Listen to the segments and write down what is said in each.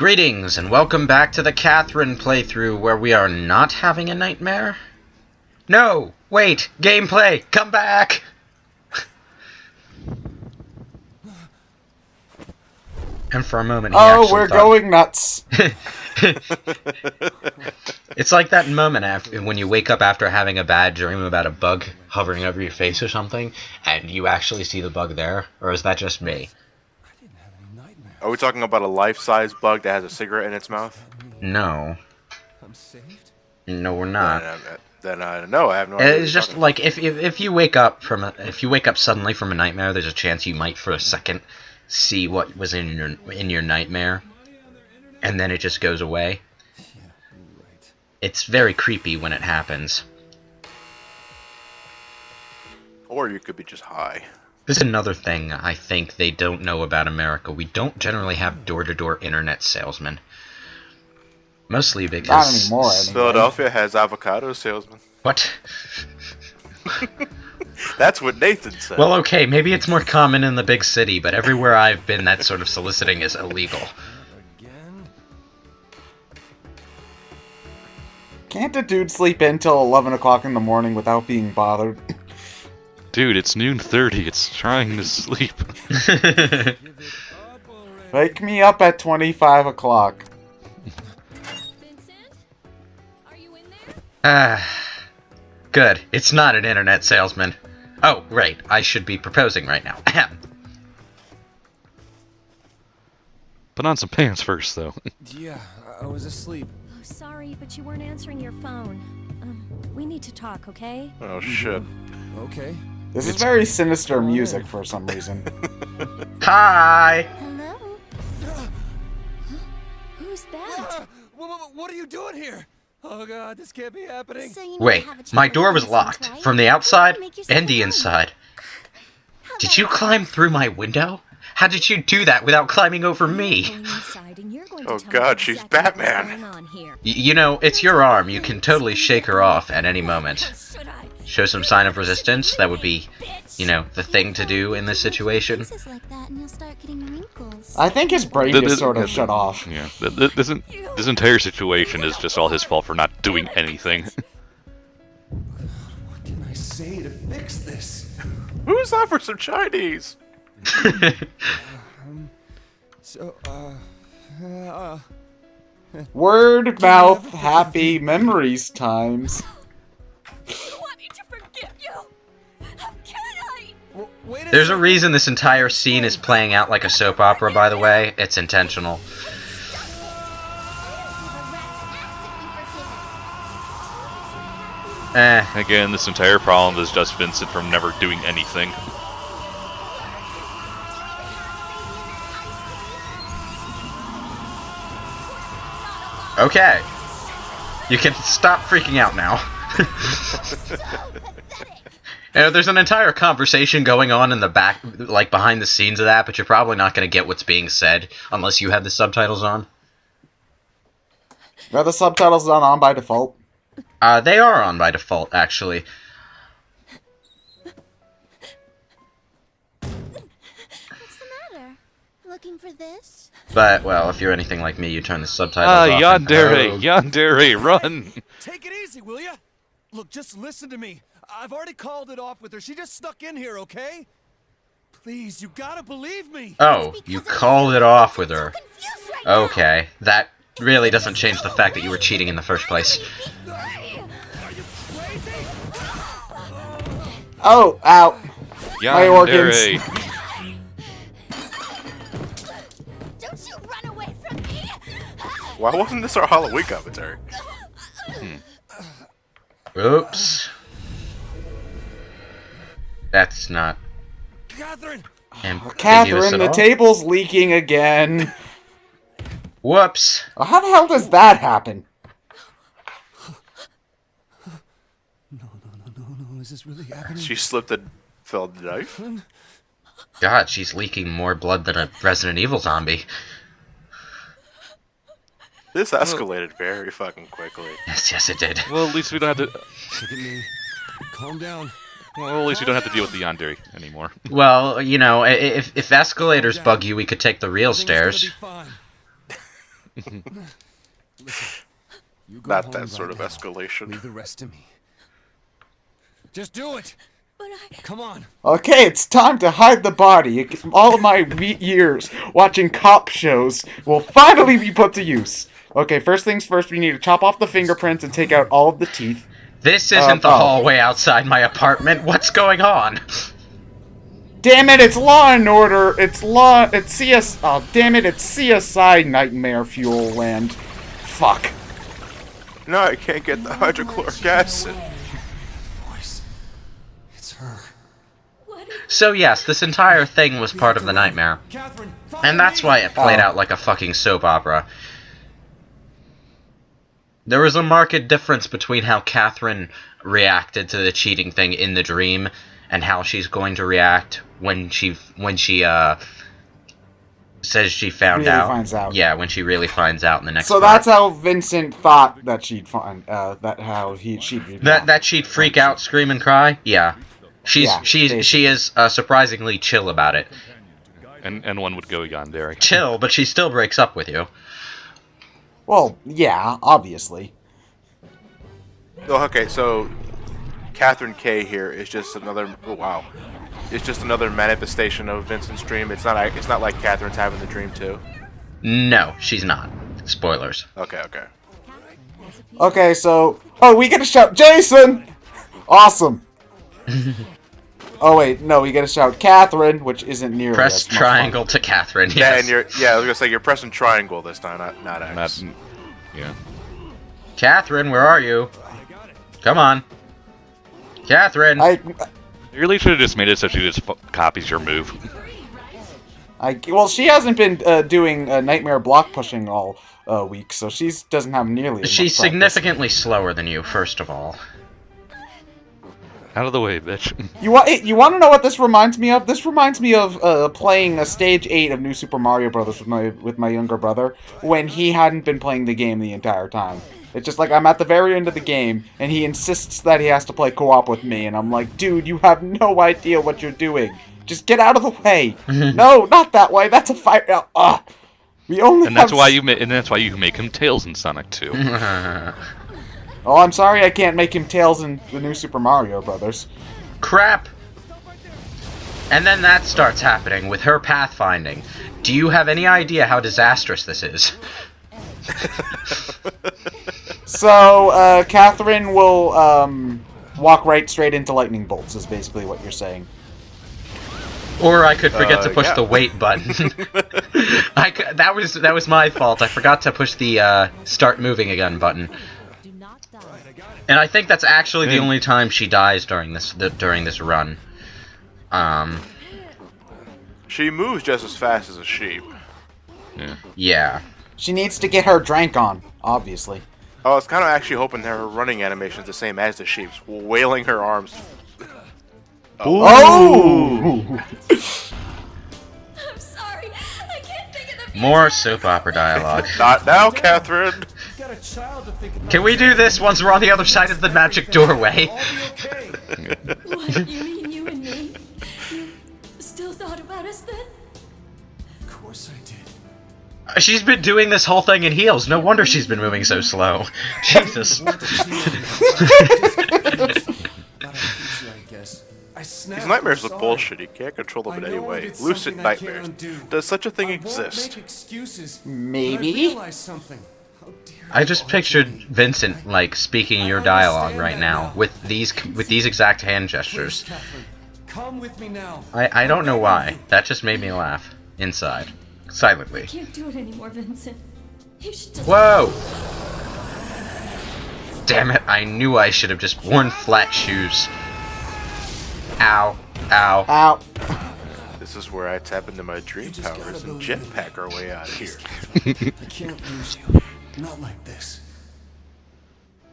Greetings, and welcome back to the Catherine playthrough, where we are not having a nightmare? No! Wait! Gameplay! Come back! And for a moment, we're going nuts. It's like that moment when you wake up after having a bad dream about a bug hovering over your face or something, and you actually see the bug there? Or is that just me? Are we talking about a life-size bug that has a cigarette in its mouth? No. I'm saved? No, we're not. No, I have no idea. It's just like if you wake up suddenly from a nightmare, there's a chance you might for a second see what was in your nightmare, and then it just goes away. Yeah, right. It's very creepy when it happens. Or you could be just high. This is another thing I think they don't know about America. We don't generally have door-to-door internet salesmen. Mostly because... Not anymore, anyway. Philadelphia has avocado salesmen. What? That's what Nathan said. Well, okay, maybe it's more common in the big city, but everywhere I've been, that sort of soliciting is illegal. Again? Can't a dude sleep in till 11 o'clock in the morning without being bothered? Dude, it's noon 30. It's trying to sleep. Wake me up at 25 o'clock. Vincent? Are you in there? Good. It's not an internet salesman. Oh, right. I should be proposing right now. Ahem. Put on some pants first, though. Yeah, I was asleep. Oh, sorry, but you weren't answering your phone. We need to talk, okay? Oh, shit. Okay. This is very sinister music for some reason. Hi! Hello? Who's that? What are you doing here? Oh god, this can't be happening. So you need Wait, to have a chat my with door was Vincent, locked. right? From the outside Make yourself and the at home. inside. How Did about you climb through my window? How did you do that without climbing over me? going inside and you're going to Oh, tell me God, she's exactly what's Batman. going on here. You know, it's your arm. You can totally shake her off at any moment. Should I? Show some sign of resistance. That would be, you know, the thing to do in this situation. Faces like that and you'll start getting wrinkles. I think his brain just sort of shut off. Yeah, this entire situation is just all his fault for not doing anything. What can I say to fix this? Who's that for some Chinese? So, Word, mouth, happy memories times. You want me to forgive you? How can I? wait a There's a second. reason this entire scene is playing out like a soap opera, by the way. It's intentional. Again, this entire problem is just Vincent from never doing anything. Okay. You can stop freaking out now. You know, there's an entire conversation going on in the back, like behind the scenes of that, but you're probably not going to get what's being said unless you have the subtitles on. Are the subtitles not on by default? They are on by default, actually. What's the matter? Looking for this? But, well, if you're anything like me, you turn the subtitles Ah, off. and- yandere, Oh, yandere, run! Take it easy, will ya? Look, just listen to me. I've already called it off with her. She just snuck in here, okay? Please, you gotta believe me. Oh, you called it off with her. Confused right now. Okay, that really doesn't change the fact that you were cheating in the first place. Oh, ow. My organs. Yandere! Don't you run away from me! Why wasn't this our Halloween commentary? Oops. That's not Catherine! ambiguous Catherine, at the all. table's leaking again. Whoops. How the hell does that happen? No, is this really happening? She slipped and fell the knife. God, she's leaking more blood than a Resident Evil zombie. This escalated very fucking quickly. Yes, it did. Well, at least we don't have to. Look at me. Calm down. Well, at least we don't have to deal with the yandere anymore. Well, you know, if escalators bug you, we could take the real Everything's gonna stairs. be fine. You go Not home that sort of now. escalation. Leave the rest to me. Just do it. But Come on. Okay, it's time to hide the body. All of my years watching cop shows will finally be put to use. Okay, first things first, we need to chop off the fingerprints and take out all of the teeth. This isn't the hallway outside my apartment. What's going on? Damn it, it's Law and Order. It's CS. Oh, damn it, it's CSI Nightmare Fuel Land. Fuck. No, I can't get the hydrochloric acid. Voice. It's her. So yes, this entire thing was part of the nightmare. Catherine, follow And that's me. why it played Oh. out like a fucking soap opera. There was a marked difference between how Catherine reacted to the cheating thing in the dream and how she's going to react when she says she found Really out. finds out. Yeah, when she really finds out in the next So part. that's how Vincent thought that she'd find. She'd be That she'd freak out, scream, and cry. Yeah, she is surprisingly chill about it. And one would go yandere. Chill, but she still breaks up with you. Well, yeah, obviously. Oh, okay, so Catherine K here is just another. Oh, wow. It's just another manifestation of Vincent's dream. It's not like Catherine's having the dream too. No, she's not. Spoilers. Okay. Okay, so we get to shout Jason. Awesome. Oh wait, no, we get to shout Catherine, which isn't nearly Press as much triangle to Catherine. Yeah, Yes. and I was gonna say you're pressing triangle this time, not X. Yeah. Catherine, where are you? Come on. Catherine. fun. You really should have just made it so she just copies your move. Well, she hasn't been doing nightmare block pushing all week, so she doesn't have nearly. As She's much practice. significantly slower than you, first of all. Out of the way, bitch. You want to know what this reminds me of? This reminds me of playing a stage 8 of New Super Mario Bros. with my younger brother when he hadn't been playing the game the entire time. It's just like I'm at the very end of the game and he insists that he has to play co-op with me, and I'm like, dude, you have no idea what you're doing. Just get out of the way. No, not that way. That's a fire. We only. And that's why you make him Tails in Sonic 2. Oh, I'm sorry, I can't make him Tails in the New Super Mario Brothers. Crap! And then that starts happening with her pathfinding. Do you have any idea how disastrous this is? So, Catherine will walk right straight into lightning bolts. Is basically what you're saying. Or I could forget to push yeah. the wait button. That was my fault. I forgot to push the start moving again button. And I think that's actually the only time she dies during this run. She moves just as fast as a sheep. Yeah. She needs to get her drank on, obviously. I was kind of actually hoping her running animation is the same as the sheep's, wailing her arms. Oh! I'm sorry. I can't think of the. More soap opera dialogue. Not now, Catherine. You got a child to think about. Can we do this once we're on the other side of the magic doorway? I'll be okay. What? You mean you and me? You still thought about us then? Of course I did. She's been doing this whole thing in heels. No wonder she's been moving so slow. Jesus. These nightmares look bullshit. You can't control them in any way. Lucid nightmares. Does such a thing exist? Maybe? I just pictured Vincent like speaking your dialogue right now with these exact hand gestures. Come with me now. I don't know why. That just made me laugh inside, silently. I can't do it anymore, Vincent. You should just. Whoa! Damn it! I knew I should have just worn flat shoes. Ow! Ow! Ow. This is where I tap into my dream powers and jetpack our way out of here. I can't lose you. Not like this.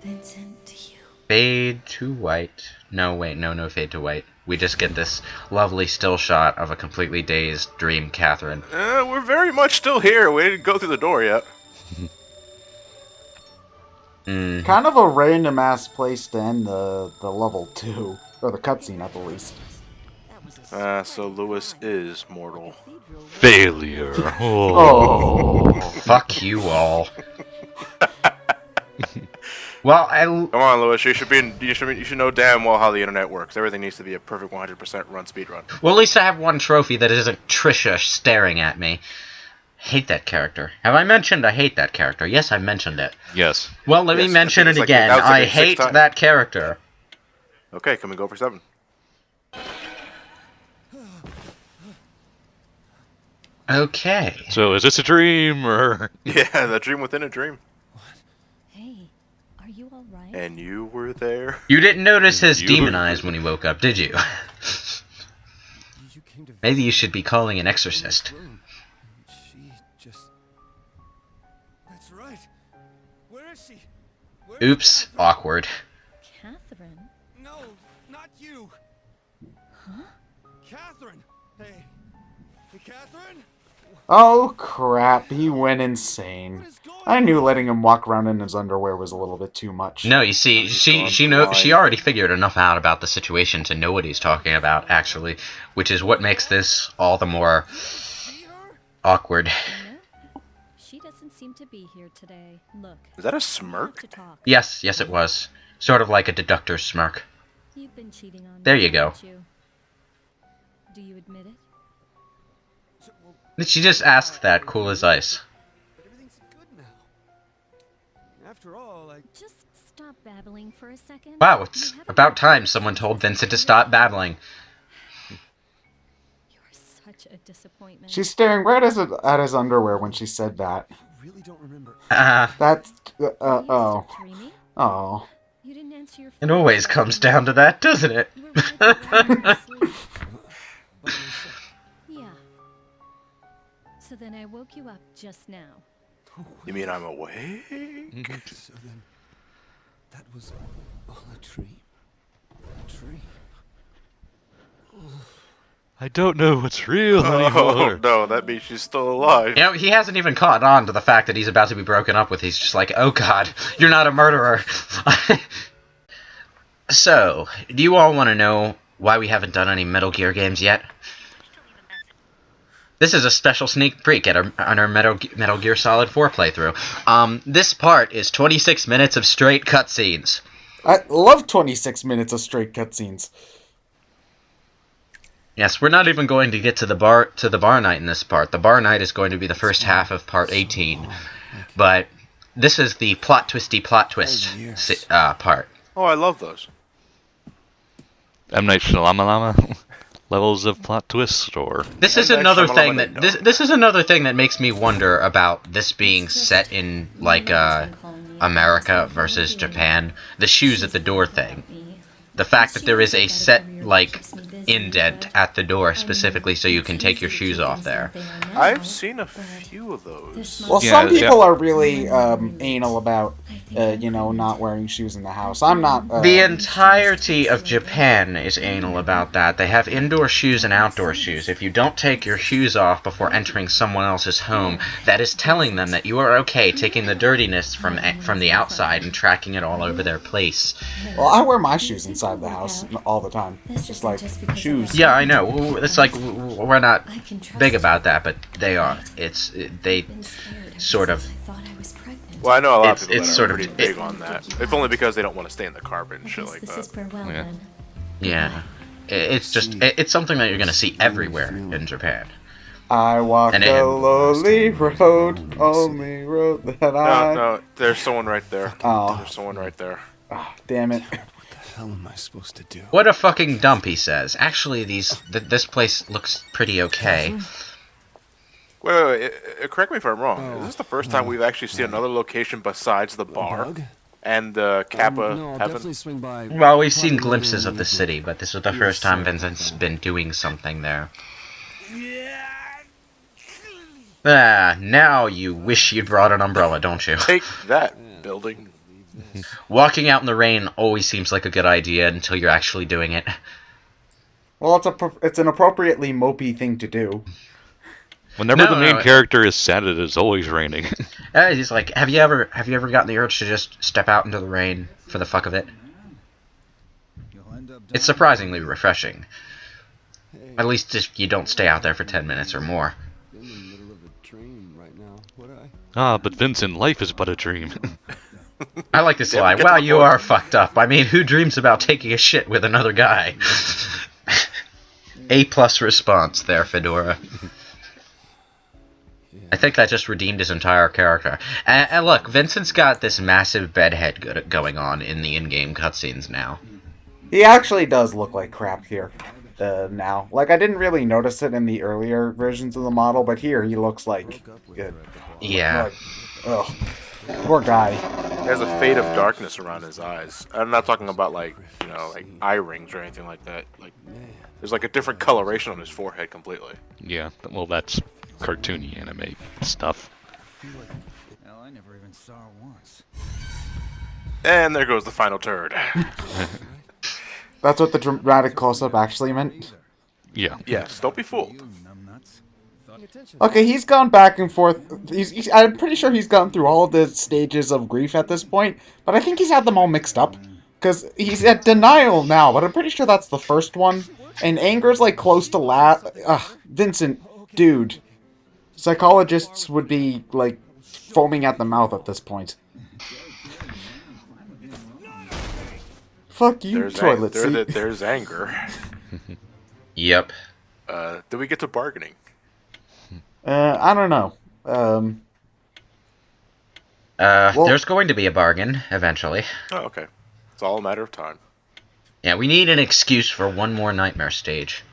Vincent, to you. Fade to white. No, wait, no fade to white. We just get this lovely still shot of a completely dazed dream Catherine. We're very much still here. We didn't go through the door yet. Kind of a random ass place to end the level 2. Or the cutscene, at the least. So Lewis is mortal. Failure. Oh. Fuck you all. Well, Come on, Lewis. You should know damn well how the internet works. Everything needs to be a perfect 100% run speed run. well, at least I have one trophy that isn't Trisha staring at me. Hate that character. Have I mentioned I hate that character? Yes, I mentioned it. Yes. Well, let me Yes, mention I it think it's again. like I your sixth hate time. that character. Okay, can we go for 7? Okay. So is this a dream or? Yeah, the dream within a dream. Hey, are you all right? And you were there. You didn't notice his You- demon eyes when he woke up, did you? You came to Maybe you should be calling an exorcist. room. She just... That's right. Where is she? Where's Oops. Catherine? Awkward. Catherine? No, not you. Huh? Catherine. Hey. Hey, Catherine? Oh crap, he went insane. What is going I knew on? letting him walk around in his underwear was a little bit too much. No, you see, she already figured enough out about the situation to know what he's talking about, actually, which is what makes this all the more See her? awkward. No. She doesn't seem to be here today. Look. Is that a we have smirk? to talk. Yes, it was. Sort of like a deductor's smirk. You've been cheating on me. There you go. haven't you? Do you admit it? Well, She just asked that, cool as ice. but everything's good now. After all, I... Just stop babbling for a second. Wow, it's You haven't about been time someone told Vincent to stop babbling. You're such a disappointment. She's staring right at his underwear when she said that. I really don't remember. That's... Are you oh. still dreaming? Oh. You didn't answer your It phone. always comes down to that, doesn't it? You were right around in your sleep. But myself. Yeah. So then I woke you up just now. You mean I'm awake? So then, that was all a dream. A dream. I don't know what's real Oh, anymore. no, that means she's still alive. You know, he hasn't even caught on to the fact that he's about to be broken up with. He's just like, oh god, you're not a murderer. So, do you all want to know why we haven't done any Metal Gear games yet? This is a special sneak peek on our Metal Gear Solid 4 playthrough. This part is 26 minutes of straight cutscenes. I love 26 minutes of straight cutscenes. Yes, we're not even going to get to the bar night in this part. The bar night is going to be the first half of part 18, but this is the plot twist part. Oh, I love those. M. Night Shyamalan levels of plot twist, or This is And another Shyamalan thing didn't that know. this is another thing that makes me wonder about this being set in like America versus Japan. The shoes at the door thing. The fact that there is a set like indent at the door specifically so you can take your shoes off there. I've seen a few of those. Well, Yeah, some yeah. people are really you about, not wearing shoes in the house. I'm not. The entirety of Japan is anal about that. They have indoor shoes and outdoor shoes. If you don't take your shoes off before entering someone else's home, that is telling them that you are okay taking the dirtiness from the outside and tracking it all over their place. Well, I wear my shoes inside the house all the time. Just like shoes. Yeah, I know. It's like we're not big about that, but they are. They sort of. Well, I know a lot of It's- people it's that sort are of- pretty big on that. If only because they don't want to stay in the carpet and shit like that. Yeah. Yeah. It's just it's something that you're gonna see everywhere in Japan. I walk And a it- lonely road, only road that I. No, there's someone right there. Oh. There's someone right there. Ah, damn it. What the hell am I supposed to do? What a fucking dump, he says. Actually, this place looks pretty okay. Wait, correct me if I'm wrong. Is this the first time we've actually seen another location besides the bar Bug? and the Kappa No, I'll heaven? definitely swing by. Well, we've seen probably glimpses later of the in city, but this is the first time Vincent's been doing something there. Ah, now you wish you'd brought an umbrella, don't you? Take that, building. Walking out in the rain always seems like a good idea until you're actually doing it. Well, it's an appropriately mopey thing to do. whenever No, the main no, character is sad, it is always raining. He's like, have you ever gotten the urge to just step out into the rain for the fuck of it? It's surprisingly refreshing. At least if you don't stay out there for 10 minutes or more. In the middle of a dream right now, would I? Ah, but Vincent, life is but a dream. I like this Yeah, line. get to Wow, the you point. are fucked up. I mean, who dreams about taking a shit with another guy? A+ response there, Fedora. I think that just redeemed his entire character. And look, Vincent's got this massive bedhead going on in the in-game cutscenes now. He actually does look like crap here. Now. Like, I didn't really notice it in the earlier versions of the model, but here he looks like... good. Yeah. Like, ugh. Poor guy. There's a fade of darkness around his eyes. I'm not talking about like eye rings or anything like that. Like there's like a different coloration on his forehead completely. Yeah, well, that's cartoony anime stuff. Hell, I never even saw her once. And there goes the final turd. That's what the dramatic close-up actually meant. Yeah. Yes, don't be fooled. Numbnuts. Okay, he's gone back and forth. I'm pretty sure he's gone through all of the stages of grief at this point, but I think he's had them all mixed up. Because he's at denial now, but I'm pretty sure that's the first one. And anger's like close to Vincent, dude. Psychologists would be like foaming at the mouth at this point. Fuck you, toilet seat. There's anger. Yep. Did we get to bargaining? I don't know. There's going to be a bargain, eventually. Oh, okay. It's all a matter of time. Yeah, we need an excuse for one more nightmare stage.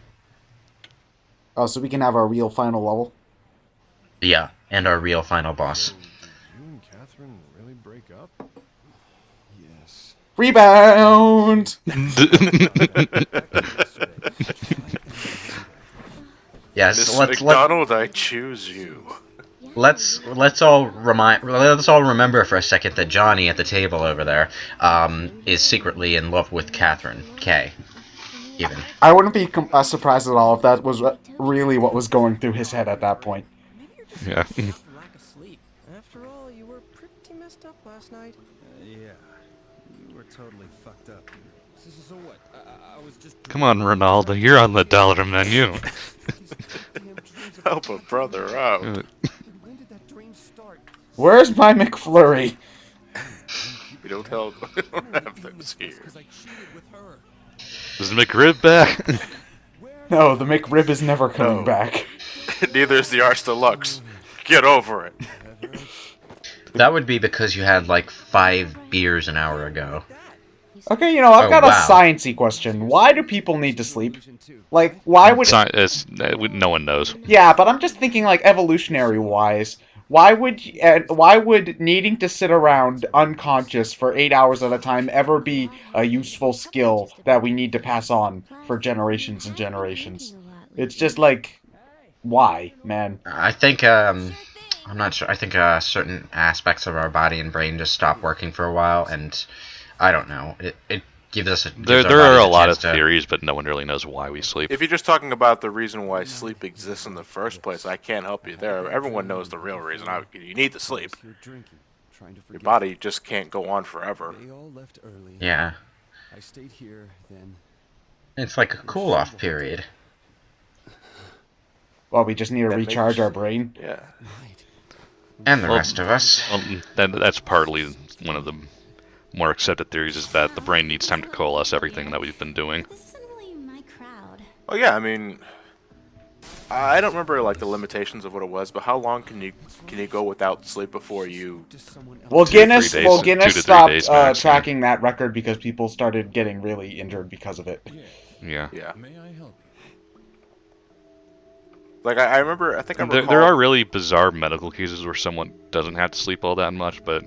Oh, so we can have our real final level? Yeah, and our real final boss. You and Catherine really break up? Yes. Rebound! Yes, Miss let's McDonald, I choose you. all remember for a second that Johnny at the table over there is secretly in love with Catherine K. Even. I wouldn't be surprised at all if that was really what was going through his head at that point. Yeah. Lack of sleep. After all, you were pretty messed up last night. Yeah, you were totally fucked up. So what? I was just. Come on, Ronaldo, you're on the dollar menu. Help a brother out. When did that dream start? Where's my McFlurry? We don't have those here. Because I cheated with her. Is McRib back? No, the McRib is never coming No. back. Neither is the Arch Deluxe. Get over it. That would be because you had like 5 beers an hour ago. Okay, I've Oh, got a wow. sciencey question. Why do people need to sleep? Like, why would... No one knows. Yeah, but I'm just thinking, like, evolutionary-wise. Why would needing to sit around unconscious for 8 hours at a time ever be a useful skill that we need to pass on for generations and generations? It's just like, why, man? I think I'm not sure. I think certain aspects of our body and brain just stop working for a while, and I don't know. It gives us There are a lot of theories, but no one really knows why we sleep. If you're just talking about the reason why sleep exists in the first place, I can't help you there. Everyone knows the real reason. You need to sleep. You're drinking, trying to Your forget. body just can't go on forever. They all left early. Yeah, I stayed here, then. it's like a cool-off period. Well, we just need to That recharge makes- our brain. Yeah. And the Well, rest of us. That's partly one of the more accepted theories, is that the brain needs time to coalesce everything that we've been doing. This isn't really my crowd. Oh yeah, I mean, I don't remember like the limitations of what it was, but how long can you go without sleep before you? Just someone else. Well, 2 to 3 Guinness, days- well, 2 Guinness to 3 stopped days max, yeah. tracking that record because people started getting really injured because of it. Yeah. Yeah. May I help? Like I remember, I think I There recall. are really bizarre medical cases where someone doesn't have to sleep all that much, but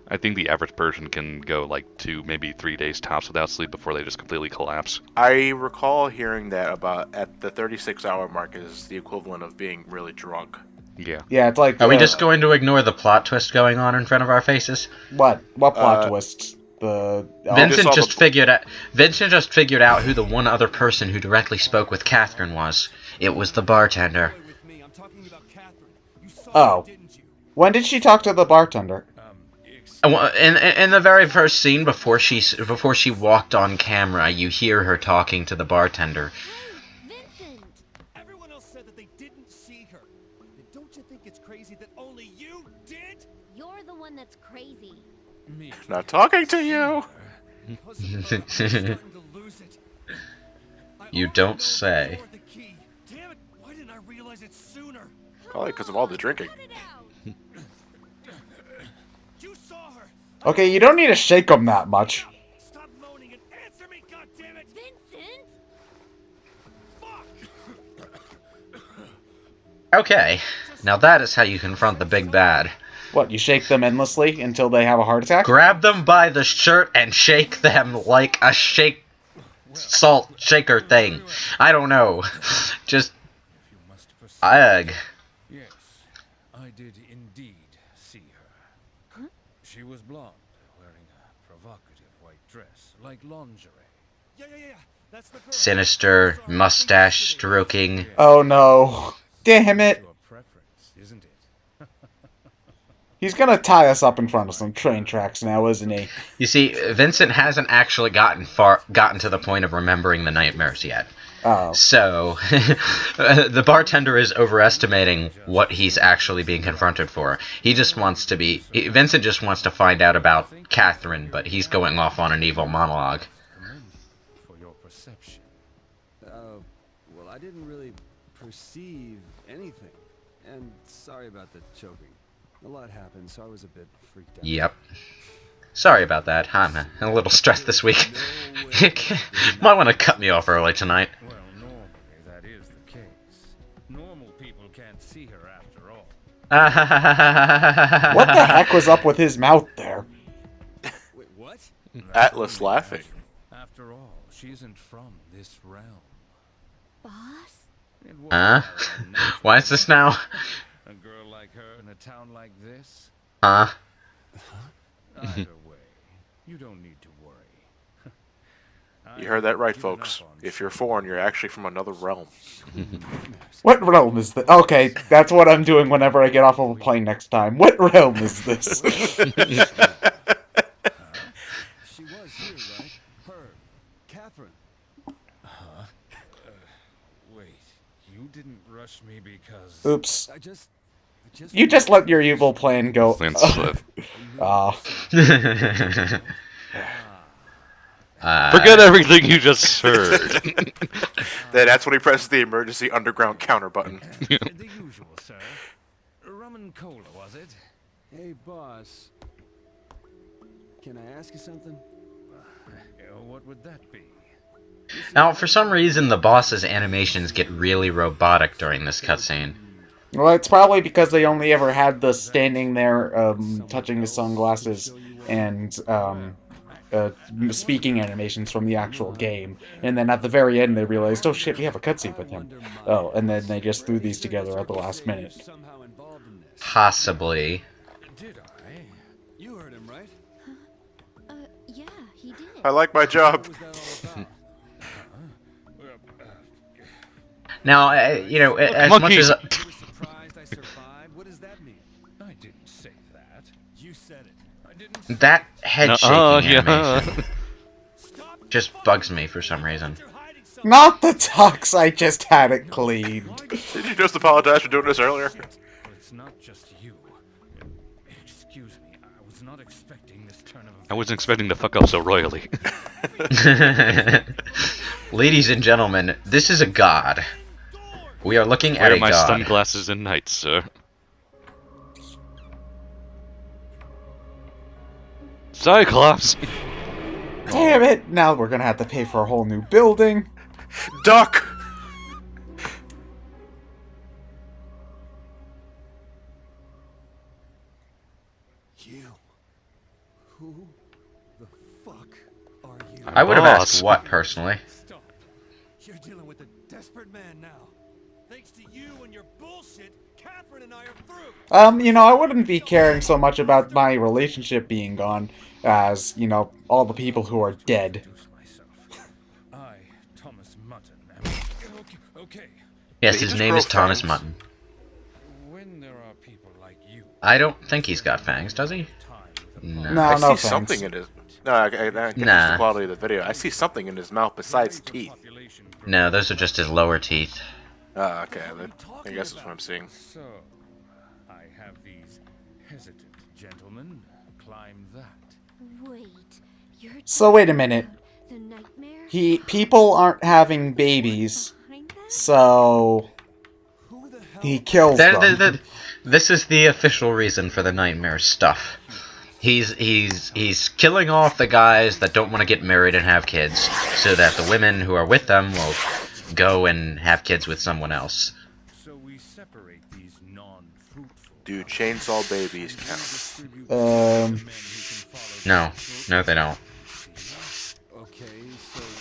I think the average person can go like 2, maybe 3 days tops without sleep before they just completely collapse. I recall hearing that about at the 36-hour mark is the equivalent of being really drunk. Yeah. Yeah, it's like... Are we just going to ignore the plot twist going on in front of our faces? What? What plot Uh, twists? The... Vincent saw just the- figured out who the one other person who directly spoke with Catherine was. It was the bartender. With me, I'm talking about Catherine. You saw Oh. her, didn't you? When did she talk to the bartender? In the very first scene before she walked on camera, you hear her talking to the bartender. Vincent! one that's crazy. Me. Not talking to you. You don't say. Damn it! Why didn't I realize it sooner? Probably because of all the drinking. You saw her. Okay, you don't need to shake them that much. Stop moaning and answer me, goddammit! Vincent! Okay, now that is how you confront the big bad. What, you shake them endlessly until they have a heart attack? Grab them by the shirt and shake them like a salt shaker thing. I don't know. Just ugh. Yes, I did indeed see her. She was blonde, wearing a provocative white dress, like lingerie. Yeah. That's the girl. Sinister mustache stroking. Oh no. Damn it. Your preference, isn't it? He's gonna tie us up in front of some train tracks now, isn't he? You see, Vincent hasn't actually gotten to the point of remembering the nightmares yet. Oh. So, the bartender is overestimating what he's actually being confronted for. Vincent just wants to find out about Catherine, but he's going off on an evil monologue. For your perception. Well, I didn't really perceive anything. And sorry about the choking. A lot happened, so I was a bit freaked out. Yep. Sorry about that. I'm a little stressed this week. Might want to cut me off early tonight. Well, normally that is the case. Normal people can't see her after all. What the heck was up with his mouth there? Wait, what? Atlas laughing. After all, she isn't from this realm. Boss? It was Huh? our natural Why is this now? A girl like her in a town like this? Huh? Either way, you don't need to worry. You heard that right, folks. If you're foreign, you're actually from another realm. What realm is this? Okay, that's what I'm doing whenever I get off of a plane next time. What realm is this? She was here, right? Her. Catherine. Wait, you didn't rush me because... Oops. I just You just let your evil plan go. Clint Swift. Ah. Forget everything you just heard. That's when he presses the emergency underground counter button. The usual, sir. Rum and cola, was it? Hey, boss. Can I ask you something? What would that be? Now, for some reason, the boss's animations get really robotic during this cutscene. Well, it's probably because they only ever had the standing there, touching his sunglasses and speaking animations from the actual game. And then at the very end, they realized, oh shit, we have a cutscene with him. Oh, and then they just threw these together at the last minute. Somehow involved in this. Possibly. Did I? You heard him, right? Yeah, he did. I like my job. What was that all about? Now, as much monkeys. as... You were surprised I survived? What does that mean? I didn't say that. You said it. I didn't say That head-shaking yeah. animation just bugs me for some reason. Not the tux, I just had it cleaned. Did you just apologize for doing this earlier? But it's not just you. Excuse me, I was not expecting this turn of events. I wasn't expecting to fuck up so royally. Ladies and gentlemen, this is a god. We are looking at Wear a my god. sunglasses at night, sir. Cyclops! Damn it! Now we're gonna have to pay for a whole new building. Duck! You. Who the fuck are you? I would have Boss. asked what, personally. Stop. You're dealing with a desperate man now. Thanks to you and your bullshit, Catherine and I are through. I wouldn't be caring so much about my relationship being gone as, all the people who are dead. Introduce myself. I, Thomas Mutton, am... Okay. Yes, Did he his just name grow is Thomas fangs? Mutton. When there are people like you... I don't think he's got fangs, does he? No. No, I no see thanks. something in his... No, I guess it's Nah. the quality of the video. I see something in his mouth besides teeth. No, those are just his lower teeth. Ah, okay. I guess that's what I'm seeing. So, I have these hesitant, gentle gentlemen, climb that. Wait, you're So wait a minute. the nightmare? People aren't having babies, Behind that? so Who the hell? he kills them. This is the official reason for the nightmare stuff. He's killing off the guys that don't want to get married and have kids, so that the women who are with them will go and have kids with someone else. So we separate these non-fruitful. Do chainsaw babies count? No, they don't.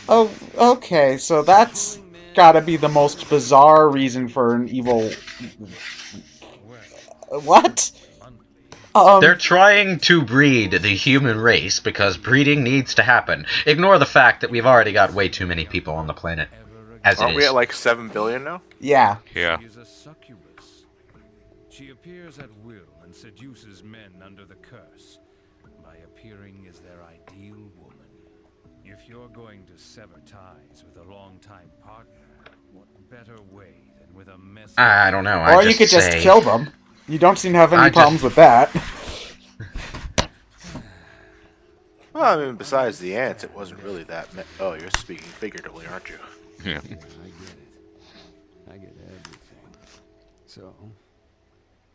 Oh, okay, so that's gotta be the most bizarre reason for an evil... What? They're trying to breed the human race because breeding needs to happen. Ignore the fact that we've already got way too many people on the planet. As Aren't it we is. at like 7 billion now? Yeah. Yeah. She is a succubus. She appears at will and seduces men under the curse by appearing as their ideal woman. If you're going to sever ties with a longtime partner, what better way than with a message? I don't know. Or you could just kill them. You don't seem to have any problems with that. Well, I mean, besides the ants, it wasn't really that. Oh, you're speaking figuratively, aren't you? Yeah. I get it. I get everything. So,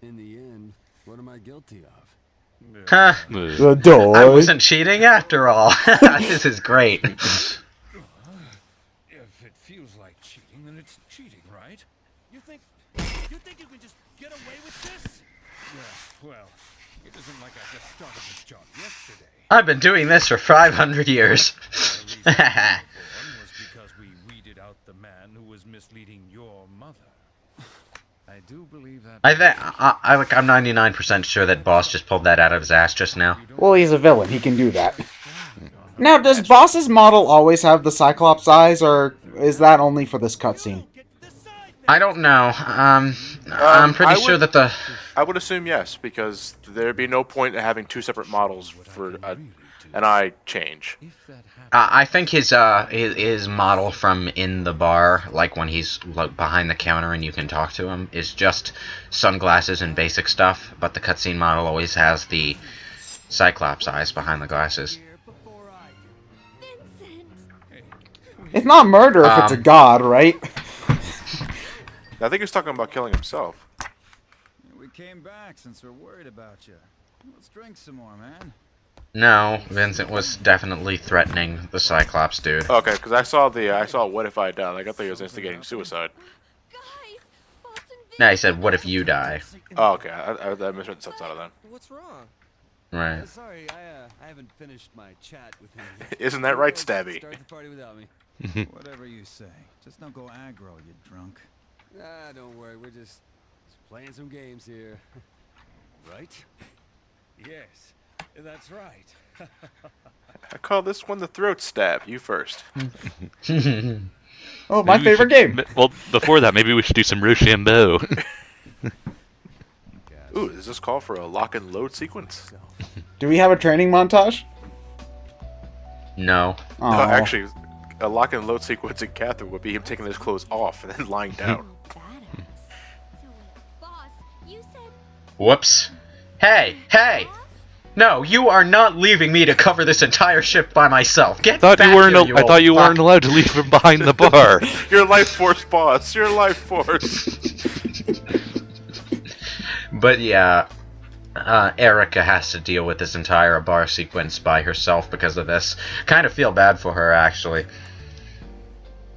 in the end, what am I guilty of? Huh. The door. I wasn't cheating after all. This is great. If it feels like cheating, then it's cheating, right? You think you can just get away with this? Yeah, well, it isn't like I just started this job yesterday. I've been doing this for 500 years. The reason I was born was because we weeded out the man who was misleading your mother. I do believe that. I'm 99% sure that Boss just pulled that out of his ass just now. Well, he's a villain. He can do that. Now, does Boss's model always have the Cyclops eyes, or is that only for this cutscene? I don't know. I'm pretty sure that the... I would assume yes, because there'd be no point in having two separate models for an eye change. I think his model from in the bar, like when he's behind the counter and you can talk to him, is just sunglasses and basic stuff, but the cutscene model always has the Cyclops eyes behind the glasses. It's not murder if it's a god, right? I think he's talking about killing himself. We came back since we're worried about you. Let's drink some more, man. No, Vincent was definitely threatening the Cyclops dude. Okay, because I saw what if I died. I thought he was instigating suicide. No, he said, what if you die? Oh, okay. I misread the subtitle then. What's wrong? Right. Sorry, I haven't finished my chat with him yet. Isn't that right, Stabby? Start the party without me. Whatever you say. Just don't go aggro, you drunk. Ah, don't worry. We're just playing some games here. Right? Yes, that's right. I call this one the throat stab. You first. Oh, my favorite game. Well, before that, maybe we should do some Rochambeau. Ooh, does this call for a lock and load sequence? Do we have a training montage? No. No, Aw. actually, a lock and load sequence in Catherine would be him taking his clothes off and then lying down. Whoops. Hey! No, you are not leaving me to cover this entire ship by myself. Get back here, you I thought you old weren't allowed to leave from behind the bar. Your life force, boss. Your life force. But yeah, Erica has to deal with this entire bar sequence by herself because of this. Kind of feel bad for her, actually.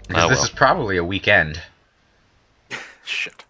Because this is probably a weekend. Shit.